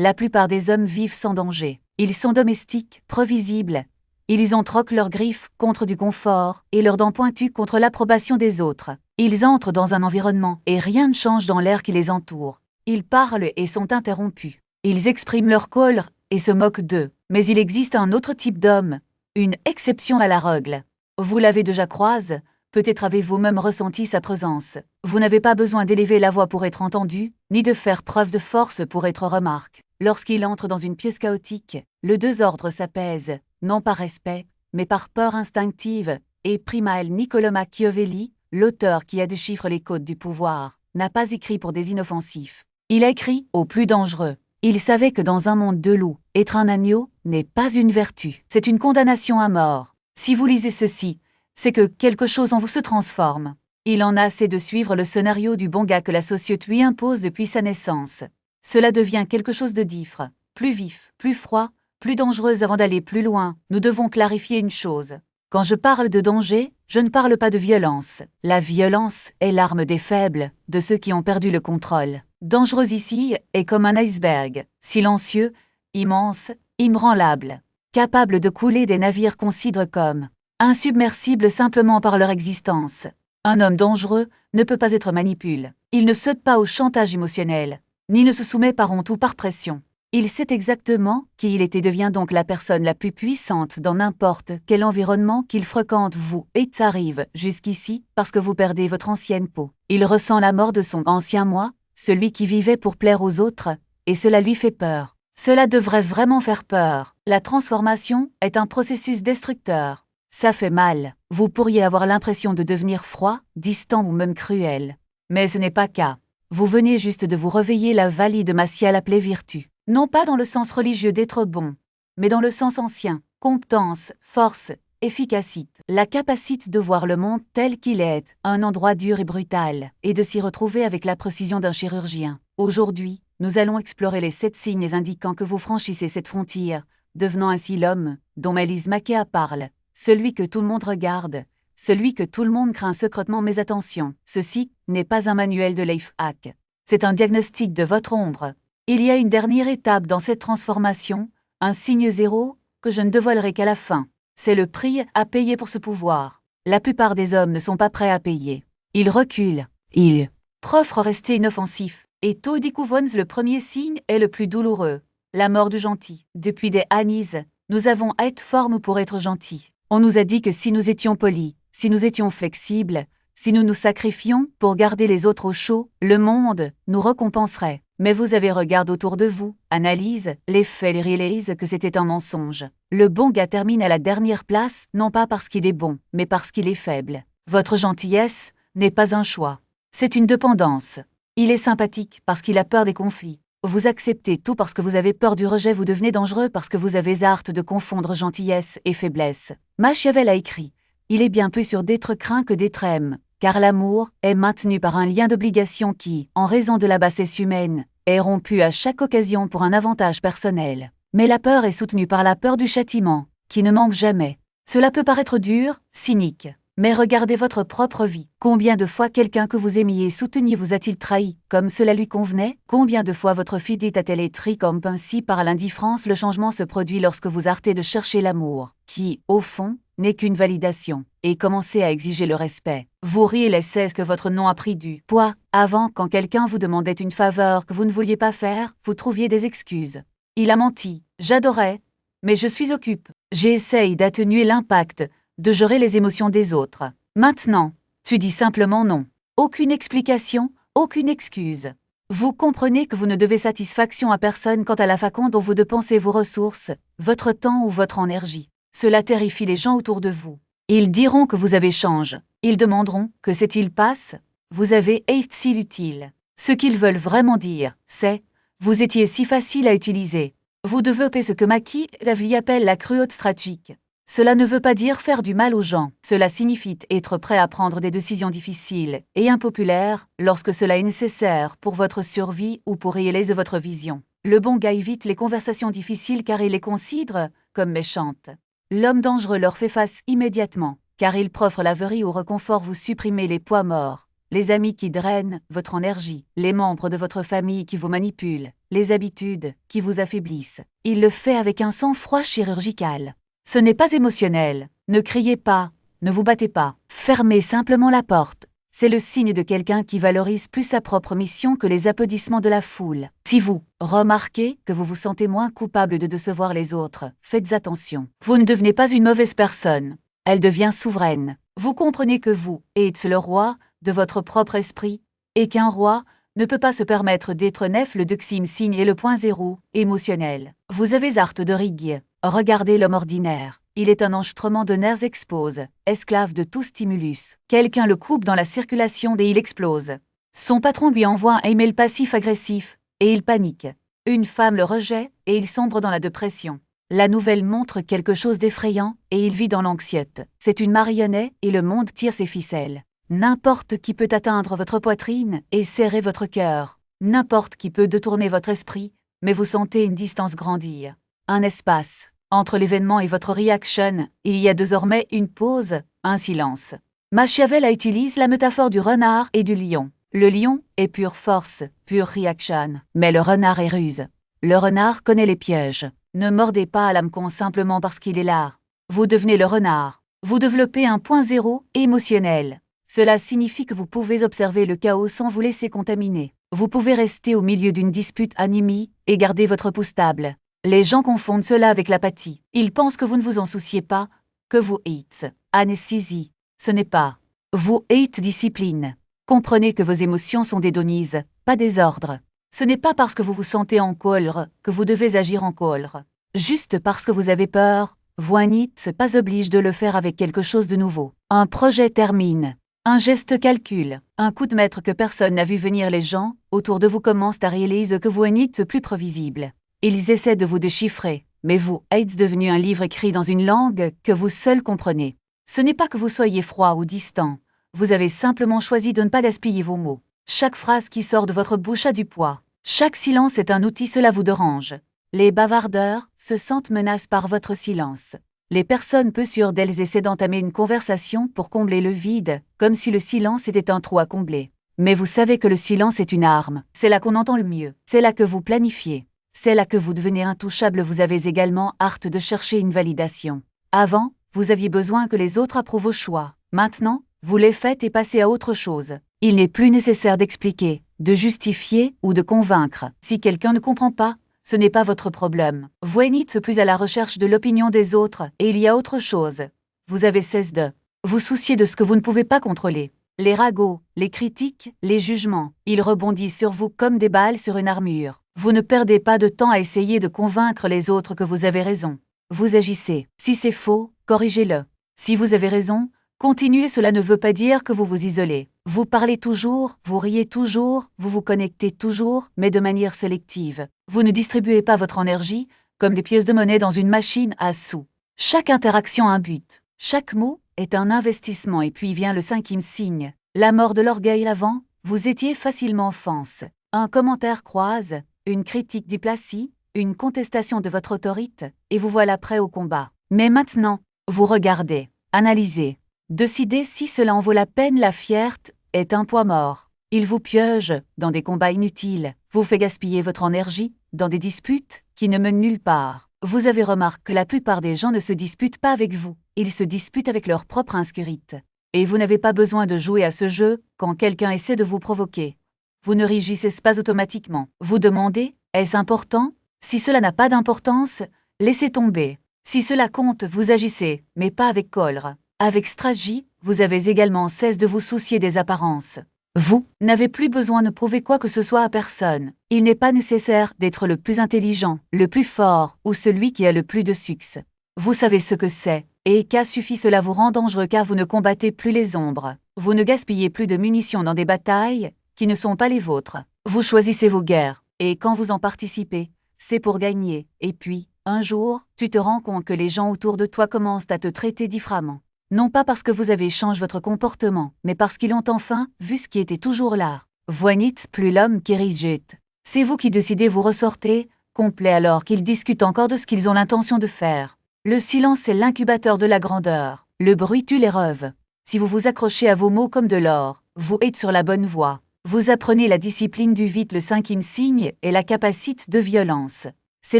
La plupart des hommes vivent sans danger. Ils sont domestiques, prévisibles. Ils entrecoquent leurs griffes contre du confort et leurs dents pointues contre l'approbation des autres. Ils entrent dans un environnement et rien ne change dans l'air qui les entoure. Ils parlent et sont interrompus. Ils expriment leur colère et se moquent d'eux. Mais il existe un autre type d'homme, une exception à la règle. Vous l'avez déjà croisé, peut-être avez-vous même ressenti sa présence. Vous n'avez pas besoin d'élever la voix pour être entendu, ni de faire preuve de force pour être remarqué. Lorsqu'il entre dans une pièce chaotique, le désordre s'apaise, non par respect, mais par peur instinctive, et Primael Niccolo Machiavelli, l'auteur qui a déchiffré les codes du pouvoir, n'a pas écrit pour des inoffensifs. Il a écrit aux plus dangereux. Il savait que dans un monde de loups, être un agneau n'est pas une vertu, c'est une condamnation à mort. Si vous lisez ceci, c'est que quelque chose en vous se transforme. Il en a assez de suivre le scénario du bon gars que la société lui impose depuis sa naissance. Cela devient quelque chose de différent, plus vif, plus froid, plus dangereux. Avant d'aller plus loin, nous devons clarifier une chose. Quand je parle de danger, je ne parle pas de violence. La violence est l'arme des faibles, de ceux qui ont perdu le contrôle. Dangereux ici est comme un iceberg, silencieux, immense, inébranlable, capable de couler des navires considérés comme insubmersibles simplement par leur existence. Un homme dangereux ne peut pas être manipulé. Il ne cède pas au chantage émotionnel, ni ne se soumet par honte ou par pression. Il sait exactement qui il est et devient donc la personne la plus puissante dans n'importe quel environnement qu'il fréquente. Vous et arrive jusqu'ici parce que vous perdez votre ancienne peau. Il ressent la mort de son ancien moi, celui qui vivait pour plaire aux autres, et cela lui fait peur. Cela devrait vraiment faire peur. La transformation est un processus destructeur. Ça fait mal. Vous pourriez avoir l'impression de devenir froid, distant ou même cruel. Mais ce n'est pas le cas. Vous venez juste de vous réveiller la valide martiale appelée vertu. Non pas dans le sens religieux d'être bon, mais dans le sens ancien, compétence, force, efficacité. La capacité de voir le monde tel qu'il est, un endroit dur et brutal, et de s'y retrouver avec la précision d'un chirurgien. Aujourd'hui, nous allons explorer les 7 signes indiquant que vous franchissez cette frontière, devenant ainsi l'homme dont Mélise Maquet parle, celui que tout le monde regarde, celui que tout le monde craint secrètement. Mais attention, ceci n'est pas un manuel de life hack. C'est un diagnostic de votre ombre. Il y a une dernière étape dans cette transformation, un signe zéro, que je ne dévoilerai qu'à la fin. C'est le prix à payer pour ce pouvoir. La plupart des hommes ne sont pas prêts à payer. Ils reculent. Ils préfèrent rester inoffensifs. Et tôt découvrons le premier signe est le plus douloureux, la mort du gentil. Depuis des années, nous avons à être formes pour être gentils. On nous a dit que si nous étions polis, si nous étions flexibles, si nous nous sacrifions pour garder les autres au chaud, le monde nous récompenserait. Mais vous avez regardé autour de vous, analyse les faits et réalise que c'était un mensonge. Le bon gars termine à la dernière place, non pas parce qu'il est bon, mais parce qu'il est faible. Votre gentillesse n'est pas un choix. C'est une dépendance. Il est sympathique parce qu'il a peur des conflits. Vous acceptez tout parce que vous avez peur du rejet. Vous devenez dangereux parce que vous avez art de confondre gentillesse et faiblesse. Machiavel a écrit « Il est bien plus sûr d'être craint que d'être aimé, car l'amour est maintenu par un lien d'obligation qui, en raison de la bassesse humaine, est rompu à chaque occasion pour un avantage personnel. Mais la peur est soutenue par la peur du châtiment, qui ne manque jamais. Cela peut paraître dur, cynique, mais regardez votre propre vie. Combien de fois quelqu'un que vous aimiez et souteniez vous a-t-il trahi, comme cela lui convenait? Combien de fois votre fidélité a-t-elle été comme ainsi par l'indifférence? Le changement se produit lorsque vous arrêtez de chercher l'amour, qui, au fond, n'est qu'une validation, et commencez à exiger le respect. Vous réalisez que votre nom a pris du poids. Avant, quand quelqu'un vous demandait une faveur que vous ne vouliez pas faire, vous trouviez des excuses. Il a menti. J'adorais, mais je suis occupé. J'essaye d'atténuer l'impact, de gérer les émotions des autres. Maintenant, tu dis simplement non. Aucune explication, aucune excuse. Vous comprenez que vous ne devez satisfaction à personne quant à la façon dont vous dépensez vos ressources, votre temps ou votre énergie. Cela terrifie les gens autour de vous. Ils diront que vous avez changé. Ils demanderont que c'est-il passe. Vous avez été utile. Ce qu'ils veulent vraiment dire, c'est « vous étiez si facile à utiliser ». Vous développez ce que Machiavelli appelle la cruauté stratégique. Cela ne veut pas dire faire du mal aux gens. Cela signifie être prêt à prendre des décisions difficiles et impopulaires lorsque cela est nécessaire pour votre survie ou pour réaliser votre vision. Le bon gars évite les conversations difficiles car il les considère comme méchantes. L'homme dangereux leur fait face immédiatement, car il profre la verie au réconfort. Vous supprimez les poids morts, les amis qui drainent votre énergie, les membres de votre famille qui vous manipulent, les habitudes qui vous affaiblissent. Il le fait avec un sang-froid chirurgical. Ce n'est pas émotionnel. Ne criez pas, ne vous battez pas. Fermez simplement la porte. C'est le signe de quelqu'un qui valorise plus sa propre mission que les applaudissements de la foule. Si vous remarquez que vous vous sentez moins coupable de décevoir les autres, faites attention. Vous ne devenez pas une mauvaise personne. Elle devient souveraine. Vous comprenez que vous êtes le roi de votre propre esprit et qu'un roi ne peut pas se permettre d'être nef le deuxième signe et le point zéro, émotionnel. Vous avez art de rigue. Regardez l'homme ordinaire. Il est un enchaînement de nerfs expose, esclave de tout stimulus. Quelqu'un le coupe dans la circulation et il explose. Son patron lui envoie un email passif-agressif et il panique. Une femme le rejette et il sombre dans la dépression. La nouvelle montre quelque chose d'effrayant et il vit dans l'anxiété. C'est une marionnette et le monde tire ses ficelles. N'importe qui peut atteindre votre poitrine et serrer votre cœur. N'importe qui peut détourner votre esprit, mais vous sentez une distance grandir. Un espace. Entre l'événement et votre réaction, il y a désormais une pause, un silence. Machiavel utilise la métaphore du renard et du lion. Le lion est pure force, pure réaction, mais le renard est ruse. Le renard connaît les pièges. Ne mordez pas à l'hameçon simplement parce qu'il est là. Vous devenez le renard. Vous développez un point zéro émotionnel. Cela signifie que vous pouvez observer le chaos sans vous laisser contaminer. Vous pouvez rester au milieu d'une dispute animée et garder votre pouce stable. Les gens confondent cela avec l'apathie. Ils pensent que vous ne vous en souciez pas, que vous êtes anesthésie. Ce n'est pas. Vous êtes discipline. Comprenez que vos émotions sont des donises, pas des ordres. Ce n'est pas parce que vous vous sentez en colère que vous devez agir en colère. Juste parce que vous avez peur, vous n'êtes pas obligé de le faire avec quelque chose de nouveau. Un projet termine. Un geste calcule. Un coup de maître que personne n'a vu venir. Les gens autour de vous commencent à réaliser que vous n'êtes plus prévisible. Ils essaient de vous déchiffrer, mais vous êtes devenu un livre écrit dans une langue que vous seul comprenez. Ce n'est pas que vous soyez froid ou distant, vous avez simplement choisi de ne pas gaspiller vos mots. Chaque phrase qui sort de votre bouche a du poids. Chaque silence est un outil, cela vous dérange. Les bavardeurs se sentent menacés par votre silence. Les personnes peu sûres d'elles essaient d'entamer une conversation pour combler le vide, comme si le silence était un trou à combler. Mais vous savez que le silence est une arme, c'est là qu'on entend le mieux, c'est là que vous planifiez. C'est là que vous devenez intouchable. Vous avez également hâte de chercher une validation. Avant, vous aviez besoin que les autres approuvent vos choix. Maintenant, vous les faites et passez à autre chose. Il n'est plus nécessaire d'expliquer, de justifier ou de convaincre. Si quelqu'un ne comprend pas, ce n'est pas votre problème. Vous n'êtes plus à la recherche de l'opinion des autres et il y a autre chose. Vous avez cessé de vous soucier de ce que vous ne pouvez pas contrôler. Les ragots, les critiques, les jugements, ils rebondissent sur vous comme des balles sur une armure. Vous ne perdez pas de temps à essayer de convaincre les autres que vous avez raison. Vous agissez. Si c'est faux, corrigez-le. Si vous avez raison, continuez. Cela ne veut pas dire que vous vous isolez. Vous parlez toujours, vous riez toujours, vous vous connectez toujours, mais de manière sélective. Vous ne distribuez pas votre énergie comme des pièces de monnaie dans une machine à sous. Chaque interaction a un but. Chaque mot est un investissement. Et puis vient le cinquième signe. La mort de l'orgueil. Avant, vous étiez facilement offense. Un commentaire croise, une critique déplacée, une contestation de votre autorité, et vous voilà prêt au combat. Mais maintenant, vous regardez, analysez, décidez si cela en vaut la peine. La fierté est un poids mort. Il vous piège dans des combats inutiles, vous fait gaspiller votre énergie dans des disputes qui ne mènent nulle part. Vous avez remarqué que la plupart des gens ne se disputent pas avec vous, ils se disputent avec leur propre inscrite. Et vous n'avez pas besoin de jouer à ce jeu quand quelqu'un essaie de vous provoquer. Vous ne réagissez pas automatiquement. Vous demandez, est-ce important? Si cela n'a pas d'importance, laissez tomber. Si cela compte, vous agissez, mais pas avec colère. Avec stratégie, vous avez également cessé de vous soucier des apparences. Vous n'avez plus besoin de prouver quoi que ce soit à personne. Il n'est pas nécessaire d'être le plus intelligent, le plus fort ou celui qui a le plus de succès. Vous savez ce que c'est, et qu'à suffit cela vous rend dangereux car vous ne combattez plus les ombres. Vous ne gaspillez plus de munitions dans des batailles qui ne sont pas les vôtres. Vous choisissez vos guerres, et quand vous en participez, c'est pour gagner. Et puis, un jour, tu te rends compte que les gens autour de toi commencent à te traiter différemment. Non pas parce que vous avez changé votre comportement, mais parce qu'ils ont enfin vu ce qui était toujours là. Vous n'êtes plus l'homme qui rejette. C'est vous qui décidez, vous ressortez, complet alors qu'ils discutent encore de ce qu'ils ont l'intention de faire. Le silence est l'incubateur de la grandeur. Le bruit tue les rêves. Si vous vous accrochez à vos mots comme de l'or, vous êtes sur la bonne voie. Vous apprenez la discipline du vite. Le cinquième signe est la capacité de violence. C'est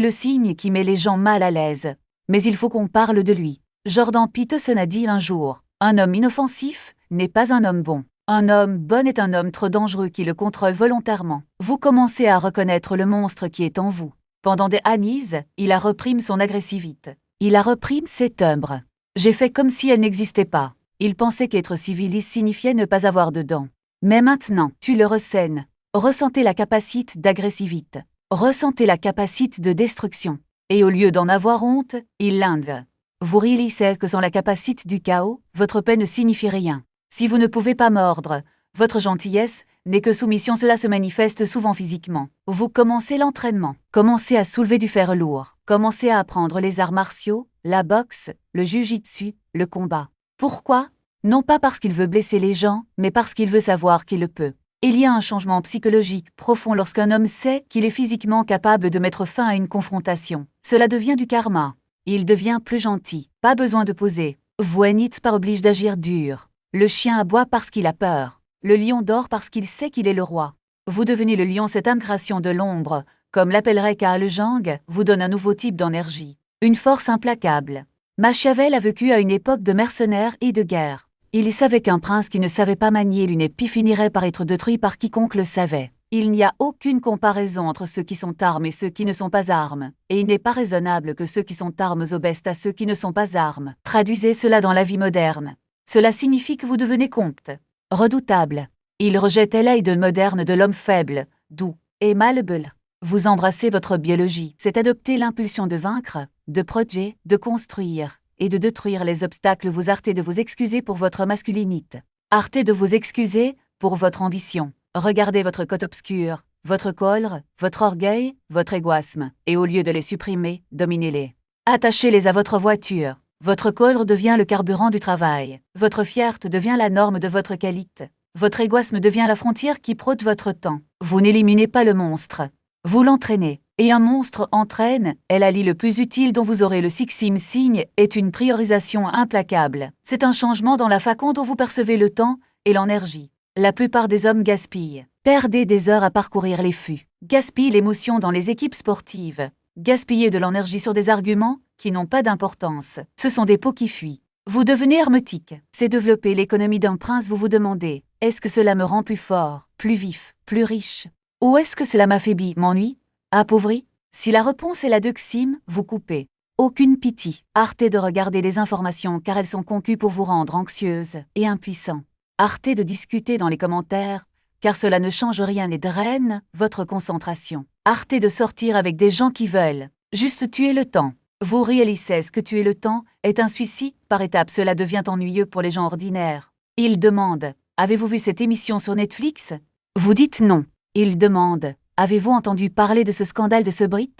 le signe qui met les gens mal à l'aise. Mais il faut qu'on parle de lui. Jordan Peterson a dit un jour, « Un homme inoffensif n'est pas un homme bon. Un homme bon est un homme trop dangereux qui le contrôle volontairement. » Vous commencez à reconnaître le monstre qui est en vous. Pendant des années, il a repris son agressivité. Il a repris cette ombre. J'ai fait comme si elle n'existait pas. Il pensait qu'être civiliste signifiait ne pas avoir de dents. Mais maintenant, tu le ressens. Ressentez la capacité d'agressivité. Ressentez la capacité de destruction. Et au lieu d'en avoir honte, il l'enlève. Vous réalisez que sans la capacité du chaos, votre paix ne signifie rien. Si vous ne pouvez pas mordre, votre gentillesse n'est que soumission. Cela se manifeste souvent physiquement. Vous commencez l'entraînement. Commencez à soulever du fer lourd. Commencez à apprendre les arts martiaux, la boxe, le jujitsu, le combat. Pourquoi? Non pas parce qu'il veut blesser les gens, mais parce qu'il veut savoir qu'il le peut. Il y a un changement psychologique profond lorsqu'un homme sait qu'il est physiquement capable de mettre fin à une confrontation. Cela devient du karma. Il devient plus gentil. Pas besoin de poser. Vous n'êtes pas obligé d'agir dur. Le chien aboie parce qu'il a peur. Le lion dort parce qu'il sait qu'il est le roi. Vous devenez le lion. Cette ingration de l'ombre, comme l'appellerait Carl Jung, vous donne un nouveau type d'énergie. Une force implacable. Machiavel a vécu à une époque de mercenaires et de guerre. Il savait qu'un prince qui ne savait pas manier une épée finirait par être détruit par quiconque le savait. Il n'y a aucune comparaison entre ceux qui sont armes et ceux qui ne sont pas armes, et il n'est pas raisonnable que ceux qui sont armes obèsent à ceux qui ne sont pas armes. Traduisez cela dans la vie moderne. Cela signifie que vous devenez compte. Redoutable. Il rejetait l'aide moderne de l'homme faible, doux et malléable. Vous embrassez votre biologie, c'est adopter l'impulsion de vaincre, de protéger, de construire et de détruire les obstacles. Vous arrêtez de vous excuser pour votre masculinité. Arrêtez de vous excuser pour votre ambition. Regardez votre côté obscur, votre colère, votre orgueil, votre égoïsme, et au lieu de les supprimer, dominez-les. Attachez-les à votre voiture. Votre colère devient le carburant du travail. Votre fierté devient la norme de votre qualité. Votre égoïsme devient la frontière qui protège votre temps. Vous n'éliminez pas le monstre. Vous l'entraînez. Et un monstre entraîne, est l'allié le plus utile dont vous aurez. Le sixième signe est une priorisation implacable. C'est un changement dans la façon dont vous percevez le temps et l'énergie. La plupart des hommes gaspillent. Perdez des heures à parcourir les fûts. Gaspillez l'émotion dans les équipes sportives. Gaspillez de l'énergie sur des arguments qui n'ont pas d'importance. Ce sont des pots qui fuient. Vous devenez hermétique. C'est développer l'économie d'un prince. Vous vous demandez, est-ce que cela me rend plus fort, plus vif, plus riche? Ou est-ce que cela m'affaiblit, m'ennuie, appauvrit? Si la réponse est la deuxième, vous coupez. Aucune pitié. Arrêtez de regarder les informations car elles sont conçues pour vous rendre anxieuse et impuissant. Arrêtez de discuter dans les commentaires, car cela ne change rien et draine votre concentration. Arrêtez de sortir avec des gens qui veulent juste tuer le temps. Vous réalisez que tuer le temps est un suicide par étapes. Cela devient ennuyeux pour les gens ordinaires. Ils demandent, avez-vous vu cette émission sur Netflix? Vous dites non. Ils demandent, avez-vous entendu parler de ce scandale de ce Brit?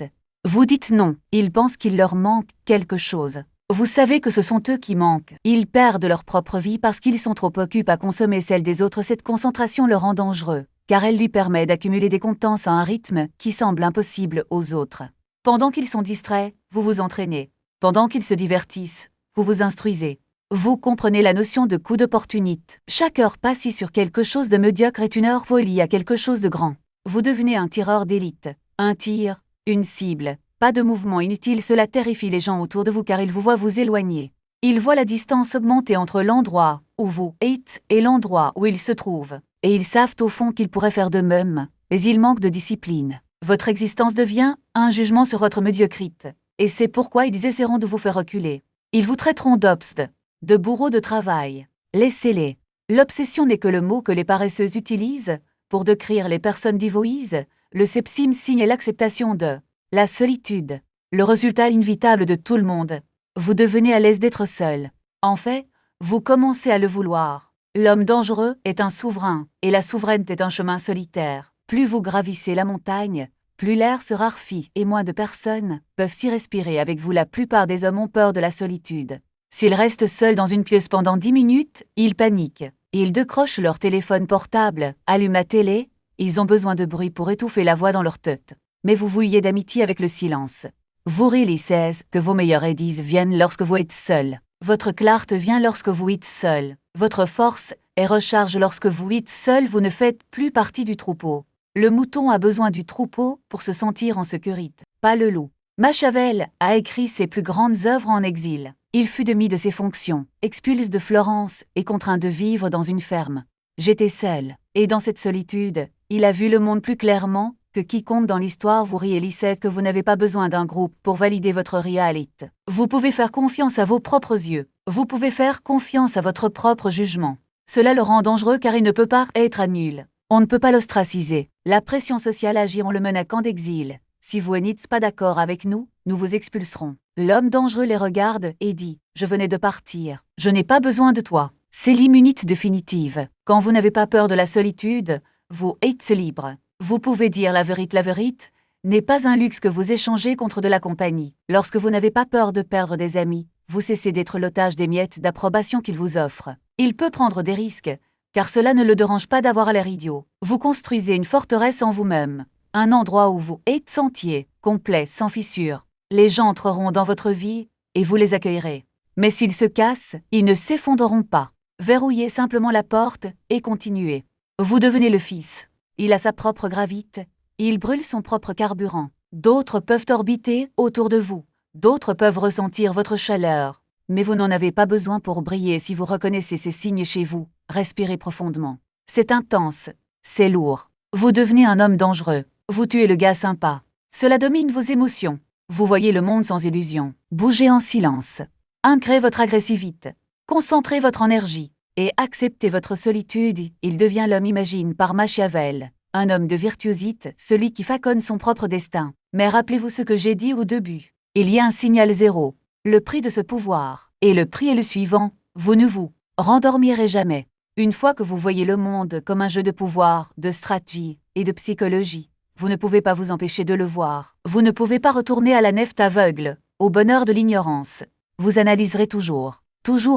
Vous dites non. Ils pensent qu'il leur manque quelque chose. Vous savez que ce sont eux qui manquent. Ils perdent leur propre vie parce qu'ils sont trop occupés à consommer celle des autres. Cette concentration le rend dangereux, car elle lui permet d'accumuler des compétences à un rythme qui semble impossible aux autres. Pendant qu'ils sont distraits, vous vous entraînez. Pendant qu'ils se divertissent, vous vous instruisez. Vous comprenez la notion de coup d'opportunité. Chaque heure passée sur quelque chose de médiocre est une heure volée à quelque chose de grand. Vous devenez un tireur d'élite. Un tir, une cible. Pas de mouvement inutile, cela terrifie les gens autour de vous car ils vous voient vous éloigner. Ils voient la distance augmenter entre l'endroit où vous êtes et l'endroit où ils se trouvent. Et ils savent au fond qu'ils pourraient faire de même, mais ils manquent de discipline. Votre existence devient un jugement sur votre médiocrité. Et c'est pourquoi ils essaieront de vous faire reculer. Ils vous traiteront d'obstes, de bourreaux de travail. Laissez-les. L'obsession n'est que le mot que les paresseux utilisent pour décrire les personnes dévoïdes. Le septième signe est l'acceptation de la solitude. Le résultat inévitable de tout le monde. Vous devenez à l'aise d'être seul. En fait, vous commencez à le vouloir. L'homme dangereux est un souverain, et la souveraineté est un chemin solitaire. Plus vous gravissez la montagne, plus l'air se raréfie et moins de personnes peuvent s'y respirer avec vous. La plupart des hommes ont peur de la solitude. S'ils restent seuls dans une pièce pendant 10 minutes, ils paniquent. Ils décrochent leur téléphone portable, allument la télé, ils ont besoin de bruit pour étouffer la voix dans leur tête. Mais vous vouliez d'amitié avec le silence. Vous réalisez que vos meilleurs idées viennent lorsque vous êtes seul. Votre clarté vient lorsque vous êtes seul. Votre force est recharge lorsque vous êtes seul, vous ne faites plus partie du troupeau. Le mouton a besoin du troupeau pour se sentir en sécurité, pas le loup. Machiavel a écrit ses plus grandes œuvres en exil. Il fut démis de ses fonctions, expulsé de Florence et contraint de vivre dans une ferme. J'étais seul, et dans cette solitude, il a vu le monde plus clairement que quiconque dans l'histoire. Vous réalisez que vous n'avez pas besoin d'un groupe pour valider votre réalité. Vous pouvez faire confiance à vos propres yeux. Vous pouvez faire confiance à votre propre jugement. Cela le rend dangereux car il ne peut pas être nul. On ne peut pas l'ostraciser. La pression sociale agit en le menacant d'exil. Si vous n'êtes pas d'accord avec nous, nous vous expulserons. L'homme dangereux les regarde et dit « Je venais de partir. Je n'ai pas besoin de toi. » C'est l'immunité définitive. Quand vous n'avez pas peur de la solitude, vous êtes libre. Vous pouvez dire la vérité. La vérité n'est pas un luxe que vous échangez contre de la compagnie. Lorsque vous n'avez pas peur de perdre des amis, vous cessez d'être l'otage des miettes d'approbation qu'il vous offre. Il peut prendre des risques, car cela ne le dérange pas d'avoir l'air idiot. Vous construisez une forteresse en vous-même, un endroit où vous êtes sentier, complet, sans fissure. Les gens entreront dans votre vie, et vous les accueillerez. Mais s'ils se cassent, ils ne s'effondreront pas. Verrouillez simplement la porte et continuez. Vous devenez le fils. Il a sa propre gravité, il brûle son propre carburant. D'autres peuvent orbiter autour de vous, d'autres peuvent ressentir votre chaleur, mais vous n'en avez pas besoin pour briller si vous reconnaissez ces signes chez vous. Respirez profondément. C'est intense, c'est lourd. Vous devenez un homme dangereux, vous tuez le gars sympa. Cela domine vos émotions. Vous voyez le monde sans illusion. Bougez en silence. Ancrez votre agressivité. Concentrez votre énergie. Et acceptez votre solitude. Il devient l'homme imagine par Machiavel. Un homme de virtuosité, celui qui faconne son propre destin. Mais rappelez-vous ce que j'ai dit au début. Il y a un signal zéro. Le prix de ce pouvoir. Et le prix est le suivant. Vous ne vous rendormirez jamais. Une fois que vous voyez le monde comme un jeu de pouvoir, de stratégie et de psychologie, vous ne pouvez pas vous empêcher de le voir. Vous ne pouvez pas retourner à la nef aveugle, au bonheur de l'ignorance. Vous analyserez toujours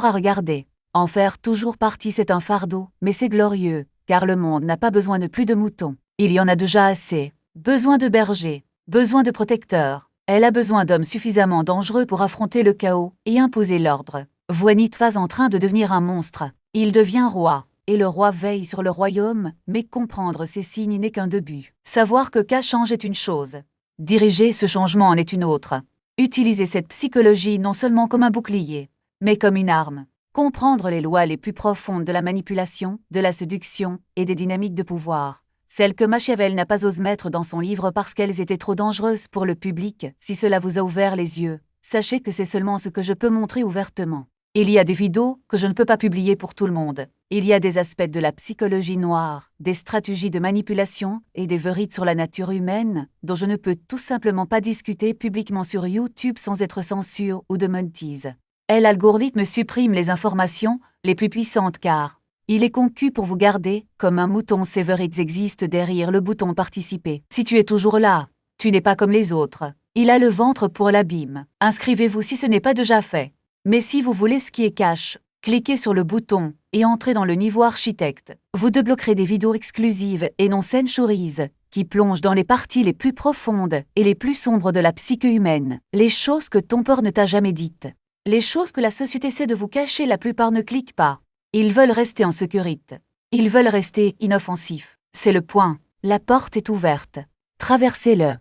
à regarder. En faire toujours partie c'est un fardeau, mais c'est glorieux, car le monde n'a pas besoin de plus de moutons. Il y en a déjà assez. Besoin de bergers, besoin de protecteurs. Elle a besoin d'hommes suffisamment dangereux pour affronter le chaos et imposer l'ordre. Vous n'êtes pas en train de devenir un monstre. Il devient roi, et le roi veille sur le royaume, mais comprendre ces signes n'est qu'un début. Savoir que qu'un change est une chose. Diriger ce changement en est une autre. Utilisez cette psychologie non seulement comme un bouclier, mais comme une arme. Comprendre les lois les plus profondes de la manipulation, de la séduction et des dynamiques de pouvoir. Celles que Machiavel n'a pas osé mettre dans son livre parce qu'elles étaient trop dangereuses pour le public. Si cela vous a ouvert les yeux, sachez que c'est seulement ce que je peux montrer ouvertement. Il y a des vidéos que je ne peux pas publier pour tout le monde. Il y a des aspects de la psychologie noire, des stratégies de manipulation et des vérités sur la nature humaine dont je ne peux tout simplement pas discuter publiquement sur YouTube sans être censuré ou démonétisé. L'algorithme supprime les informations les plus puissantes car il est conçu pour vous garder comme un mouton. Ces vérités existent derrière le bouton participer. Si tu es toujours là, tu n'es pas comme les autres. Il a le ventre pour l'abîme. Inscrivez-vous si ce n'est pas déjà fait. Mais si vous voulez ce qui est cash, cliquez sur le bouton et entrez dans le niveau architecte. Vous débloquerez des vidéos exclusives et non censurisées qui plongent dans les parties les plus profondes et les plus sombres de la psyché humaine. Les choses que ton peur ne t'a jamais dites. Les choses que la société essaie de vous cacher, la plupart ne cliquent pas. Ils veulent rester en sécurité. Ils veulent rester inoffensifs. C'est le point. La porte est ouverte. Traversez-le.